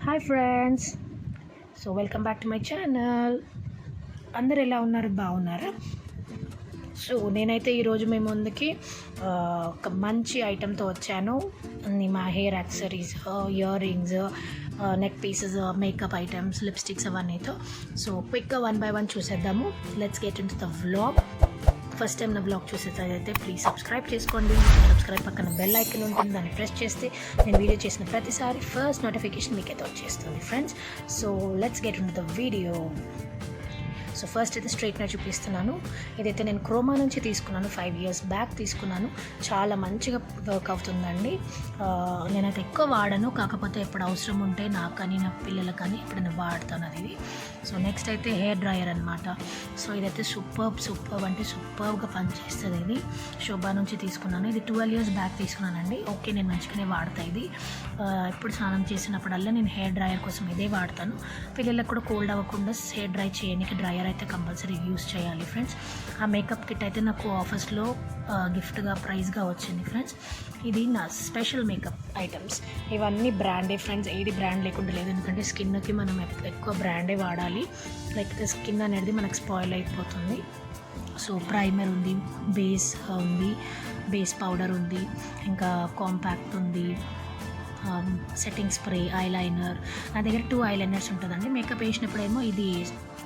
Hi friends, so welcome back to my channel. అందరు ఎలా ఉన్నారు? బాగున్నారా? సో నేనైతే ఈరోజు మీ ముందుకి ఒక మంచి ఐటెంతో వచ్చాను. అన్ని మా hair accessories, earrings, neck pieces, makeup items, lipsticks అవన్నీతో. సో క్విక్గా 1 by 1 చూసేద్దాము. Let's get into the vlog. First time నా బ్లాగ్ చూసేదైతే ప్లీజ్ సబ్స్క్రైబ్ చేసుకోండి. సబ్స్క్రైబ్ పక్కన బెల్ ఐకన్ ఉంటుంది, దాన్ని ప్రెస్ చేస్తే నేను వీడియో చేసిన ప్రతిసారి ఫస్ట్ నోటిఫికేషన్ మీకైతే వచ్చేస్తుంది friends. So let's get into the video. So first అయితే స్ట్రైట్నర్ చూపిస్తున్నాను. ఇదైతే నేను క్రోమా నుంచి తీసుకున్నాను, 5 years బ్యాక్ తీసుకున్నాను. చాలా మంచిగా వర్క్ అవుతుందండి. నేనైతే ఎక్కువ వాడను, కాకపోతే ఎప్పుడు అవసరం ఉంటే నాకు కానీ నా పిల్లలకు కానీ ఎప్పుడైనా వాడతాను అది. సో నెక్స్ట్ అయితే హెయిర్ డ్రయర్ అనమాట. సో ఇదైతే సూపర్బ్ అంటే సూపర్గా పనిచేస్తుంది. ఇది శోభా నుంచి తీసుకున్నాను. ఇది 12 years బ్యాక్ తీసుకున్నానండి. ఓకే, నేను మంచిగానే వాడతాను ఇది. ఎప్పుడు స్నానం చేసినప్పుడల్లా నేను హెయిర్ డ్రయర్ కోసం ఇదే వాడతాను. పిల్లలకు కూడా కోల్డ్ అవ్వకుండా హెయిర్ డ్రై చేయడానికి డ్రయర్ అయితే కంపల్సరీ యూస్ చేయాలి ఫ్రెండ్స్. ఆ మేకప్ కిట్ అయితే నాకు ఆఫర్స్లో గిఫ్ట్గా ప్రైజ్గా వచ్చింది ఫ్రెండ్స్. ఇది నా స్పెషల్ మేకప్ ఐటమ్స్. ఇవన్నీ బ్రాండే ఫ్రెండ్స్, ఏది బ్రాండ్ లేకుండా లేదు. ఎందుకంటే స్కిన్కి మనం ఎక్కువ బ్రాండే వాడాలి, లేకపోతే స్కిన్ అనేది మనకు స్పాయిల్ అయిపోతుంది. సో ప్రైమర్ ఉంది, బేస్ ఉంది, బేస్ పౌడర్ ఉంది, ఇంకా కాంపాక్ట్ ఉంది, సెట్టింగ్ స్ప్రే, ఐలైనర్. నా దగ్గర 2 ఐలైనర్స్ ఉంటుందండి. మేకప్ వేసినప్పుడేమో ఇది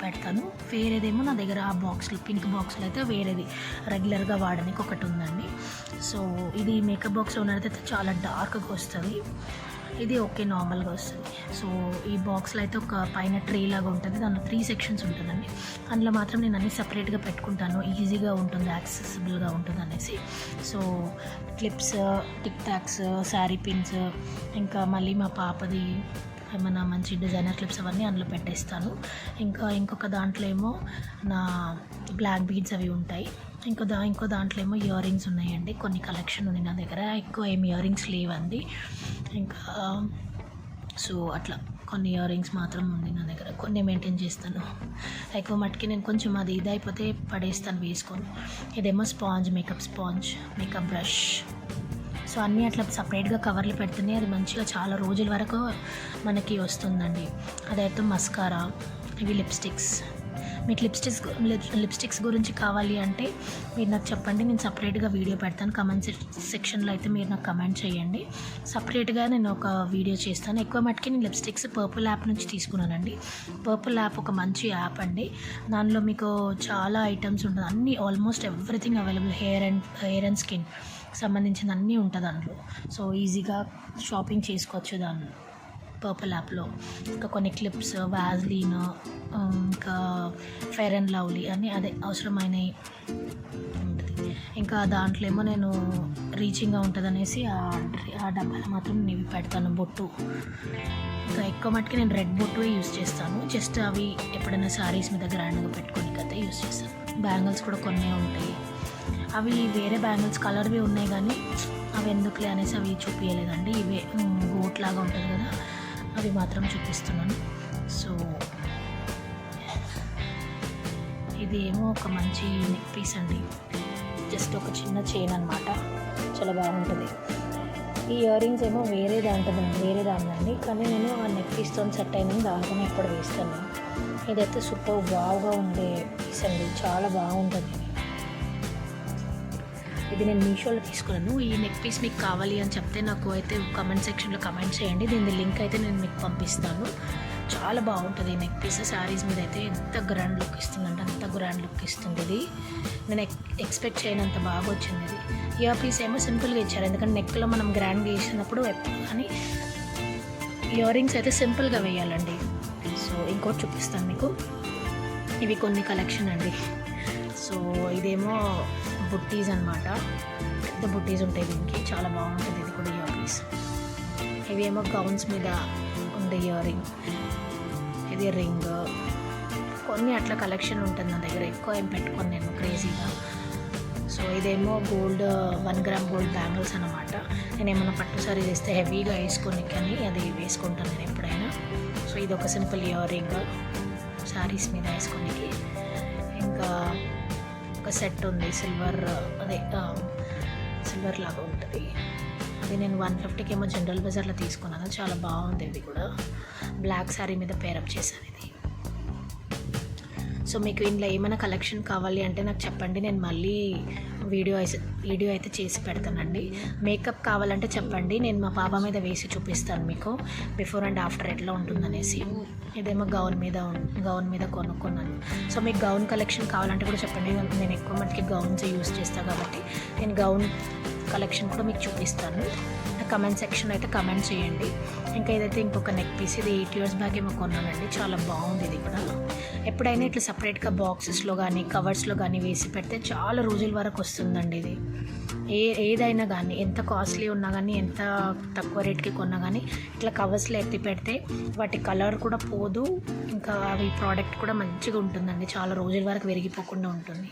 పెడతాను, వేరేదేమో నా దగ్గర ఆ బాక్స్లో, పింక్ బాక్స్లో అయితే వేరేది రెగ్యులర్గా వాడడానికి ఒకటి ఉందండి. సో ఇది మేకప్ బాక్స్లో ఉన్నదైతే చాలా డార్క్గా వస్తుంది, ఇది ఓకే నార్మల్గా వస్తుంది. సో ఈ బాక్స్లో అయితే ఒక పైన ట్రే లాగా ఉంటుంది, దానిలో 3 sections ఉంటుందండి. అందులో మాత్రం నేను అన్నీ సపరేట్గా పెట్టుకుంటాను, ఈజీగా ఉంటుంది, యాక్సెసిబుల్గా ఉంటుంది అనేసి. So clips, tick talks, sari pins, ఇంకా మళ్ళీ మా పాపది ఏమైనా మంచి డిజైనర్ క్లిప్స్ అవన్నీ అందులో పెట్టేస్తాను. ఇంకొక దాంట్లో ఏమో నా బ్లాక్ బీడ్స్ అవి ఉంటాయి. ఇంకో దాంట్లో ఏమో ఇయర్ రింగ్స్ ఉన్నాయండి. కొన్ని కలెక్షన్ ఉంది నా దగ్గర, ఎక్కువ ఏమి ఇయర్ రింగ్స్ లేవండి. ఇంకా సో అట్లా కొన్ని ఇయర్ రింగ్స్ మాత్రం ఉంది నా దగ్గర, కొన్ని మెయింటైన్ చేస్తాను. ఎక్కువ మట్టుకి నేను కొంచెం అది ఇదైపోతే పడేస్తాను వేసుకొని. ఇదేమో sponge, makeup sponge, makeup brush. So అన్నీ అట్లా సపరేట్గా కవర్లు పెడితేనే అది మంచిగా చాలా రోజుల వరకు మనకి వస్తుందండి. అదైతే మస్కారా, ఇవి లిప్స్టిక్స్. మీకు లిప్స్టిక్స్ గురించి కావాలి అంటే మీరు నాకు చెప్పండి, నేను సపరేట్గా వీడియో పెడతాను. కమెంట్ సెక్షన్లో అయితే మీరు నాకు కమెంట్ చేయండి, సపరేట్గా నేను ఒక వీడియో చేస్తాను. ఎక్కువ మట్టుకి నేను లిప్స్టిక్స్ పర్పుల్ యాప్ నుంచి తీసుకున్నానండి. పర్పుల్ యాప్ ఒక మంచి యాప్ అండి. దానిలో మీకు చాలా ఐటమ్స్ ఉంటుంది, అన్నీ almost everything available, hair and skin సంబంధించిన అన్నీ ఉంటుంది అందులో. సో ఈజీగా షాపింగ్ చేసుకోవచ్చు దానిలో, పర్పుల్ యాప్లో. ఇంకా కొన్ని క్లిప్స్, వ్యాజ్లీన్, ఇంకా ఫెయిర్ అండ్ లవ్లీ అన్నీ అదే అవసరమైనవి ఉంటుంది. ఇంకా దాంట్లో ఏమో నేను రీచింగ్గా ఉంటుంది అనేసి ఆ డబ్బాలో మాత్రం నేను పెడతాను. బొట్టు ఇంకా ఎక్కువ మట్టుకి నేను రెడ్ బొట్టు యూస్ చేస్తాను. జస్ట్ అవి ఎప్పుడైనా శారీస్ మీద గ్రాండ్గా పెట్టుకోనికి అయితే యూస్ చేస్తాను. బ్యాంగిల్స్ కూడా కొన్ని ఉంటాయి, అవి వేరే బ్యాంగిల్స్ కలర్వి ఉన్నాయి కానీ అవి ఎందుకులే అనేసి అవి చూపించలేదండి. ఇవే గోట్ లాగా ఉంటుంది కదా, అవి మాత్రం చూపిస్తున్నాను. సో ఇది ఏమో ఒక మంచి నెక్ పీస్ అండి, జస్ట్ ఒక చిన్న చైన్ అనమాట, చాలా బాగుంటుంది. ఈ ఇయర్ రింగ్స్ ఏమో వేరే దాంట్లోండి, కానీ నేను ఆ నెక్ పీస్తో సెట్ అయిందని దాంట్లోనే ఇప్పుడు వేస్తాను. ఇదైతే సూపర్ వావ్గా ఉండే పీస్ అండి, చాలా బాగుంటుంది. ఇది నేను మీషోలో తీసుకున్నాను. ఈ నెక్ పీస్ మీకు కావాలి అని చెప్తే నాకు అయితే కమెంట్ సెక్షన్లో కమెంట్ చేయండి, దీని లింక్ అయితే నేను మీకు పంపిస్తాను. చాలా బాగుంటుంది ఈ నెక్ పీస్. శారీస్ మీద అయితే ఎంత గ్రాండ్ లుక్ ఇస్తుందంటే అంత గ్రాండ్ లుక్ ఇస్తుంది. ఇది నేను ఎక్స్పెక్ట్ చేయనంత బాగా వచ్చింది. ఇది ఇయర్ పీస్ ఏమో సింపుల్గా ఇచ్చారు, ఎందుకంటే నెక్లో మనం గ్రాండ్గా వేసినప్పుడు ఎప్పుడు కానీ ఇయర్ రింగ్స్ అయితే సింపుల్గా వేయాలండి. సో ఇంకోటి చూపిస్తాను మీకు, ఇవి కొన్ని కలెక్షన్ అండి. సో ఇదేమో బుట్టీస్ అనమాట, పెద్ద బుట్టీస్ ఉంటాయి దీనికి, చాలా బాగుంటుంది. ఇది కూడా ఇయర్ పీస్. ఇవి ఏమో గౌన్స్ మీద ఉండే ఇయర్ రింగ్, ఇది రింగ్, కొన్ని అట్లా కలెక్షన్ ఉంటుంది నా దగ్గర. ఎక్కువ ఏం పెట్టుకోను నేను క్రేజీగా. సో ఇదేమో గోల్డ్, 1 gram గోల్డ్ బ్యాంగిల్స్ అనమాట. నేను ఏమైనా పట్టు సారీ వేస్తే హెవీగా వేసుకొని కానీ అది వేసుకుంటాను నేను ఎప్పుడైనా. సో ఇది ఒక సింపుల్ ఇయర్ రింగ్ శారీస్ మీద వేసుకోనికి. ఇంకా ఒక సెట్ ఉంది, సిల్వర్ లాగా ఉంటుంది, అది నేను 150కి ఏమో జనరల్ బజార్లో తీసుకున్నాను. చాలా బాగుంది ఇది కూడా. బ్లాక్ శారీ మీద పేరప్ చేశాను ఇది. సో మీకు ఇంట్లో ఏమైనా కలెక్షన్ కావాలి అంటే నాకు చెప్పండి, నేను మళ్ళీ వీడియో అయితే చేసి పెడతానండి. మేకప్ కావాలంటే చెప్పండి, నేను మా పాప మీద వేసి చూపిస్తాను మీకు బిఫోర్ అండ్ ఆఫ్టర్ ఎట్లా ఉంటుందనేసి. ఇదేమో గౌన్ మీద కొనుక్కున్నాను. సో మీకు గౌన్ కలెక్షన్ కావాలంటే కూడా చెప్పండి, నేను ఎక్కువ మటుకి గౌన్స్ యూస్ చేస్తాను కాబట్టి నేను గౌన్ కలెక్షన్ కూడా మీకు చూపిస్తాను. కమెంట్ సెక్షన్ అయితే కమెంట్ చేయండి. ఇంకా ఇదైతే ఇంకొక నెక్ పీస్, ఇది 8 years బ్యాక్ ఏమో కొన్నానండి. చాలా బాగుంది ఇది కూడా. ఎప్పుడైనా ఇట్లా సపరేట్గా బాక్సెస్లో కానీ కవర్స్లో కానీ వేసి పెడితే చాలా రోజుల వరకు వస్తుందండి ఇది. ఏదైనా కానీ ఎంత కాస్ట్లీ ఉన్నా కానీ ఎంత తక్కువ రేట్కి కొన్నా కానీ ఇట్లా కవర్స్లో ఎత్తి పెడితే వాటి కలర్ కూడా పోదు, ఇంకా అవి ప్రోడక్ట్ కూడా మంచిగా ఉంటుందండి, చాలా రోజుల వరకు విరిగిపోకుండా ఉంటుంది.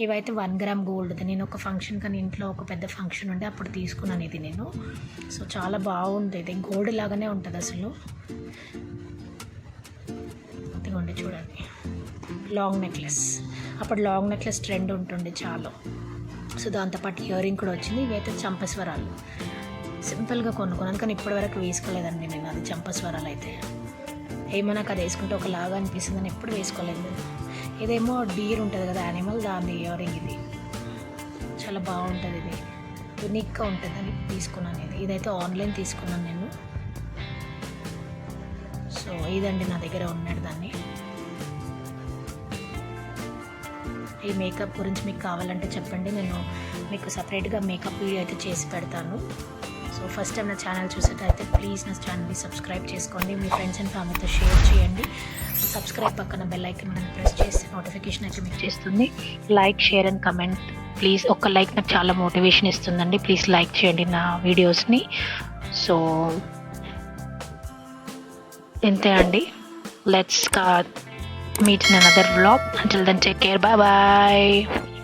ఇవైతే 1 gram గోల్డ్. నేను ఒక ఫంక్షన్ కానీ ఇంట్లో ఒక పెద్ద ఫంక్షన్ ఉంటే అప్పుడు తీసుకున్నాను ఇది నేను. సో చాలా బాగుంది ఇది, గోల్డ్ లాగానే ఉంటుంది అసలు. ఇదిగోండి చూడండి, లాంగ్ నెక్లెస్. అప్పుడు లాంగ్ నెక్లెస్ ట్రెండ్ ఉంటుండే చాలా. సో దాంతోపాటు ఇయర్ రింగ్ కూడా వచ్చింది. ఇవైతే చంపస్వరాలు సింపుల్గా కొనుక్కున్నాను, కానీ ఇప్పటివరకు వేసుకోలేదండి నేను అది చంపస్వరాలు అయితే. ఏమో నాకు అది వేసుకుంటే ఒకలాగా అనిపిస్తుంది అని ఎప్పుడు వేసుకోలేదు. ఇదేమో డీర్ ఉంటుంది కదా యానిమల్, దాని ఇయర్ రింగ్ ఇది. చాలా బాగుంటుంది ఇది, యూనిక్గా ఉంటుందని తీసుకున్నాను ఇది. ఇదైతే ఆన్లైన్ తీసుకున్నాను నేను. సో ఇదండి నా దగ్గర ఉన్నాడు దాన్ని. ఈ మేకప్ గురించి మీకు కావాలంటే చెప్పండి, నేను మీకు సపరేట్గా మేకప్ వీడియో అయితే చేసి పెడతాను. సో ఫస్ట్ టైం నా ఛానల్ చూసేటైతే ప్లీజ్ నా ఛానల్ని సబ్స్క్రైబ్ చేసుకోండి, మీ ఫ్రెండ్స్ అండ్ ఫ్యామిలీతో షేర్ చేయండి. సబ్స్క్రైబ్ పక్కన బెల్ ఐకాన్ మీద ప్రెస్ చేసి నోటిఫికేషన్ అయితే మీకు చేస్తుంది. Like, share and comment please. ఒక్క లైక్ నాకు చాలా మోటివేషన్ ఇస్తుందండి. ప్లీజ్ లైక్ చేయండి నా వీడియోస్ని. సో ఇంతే అండి. Let's meet in another vlog. Until then, take care. Bye bye.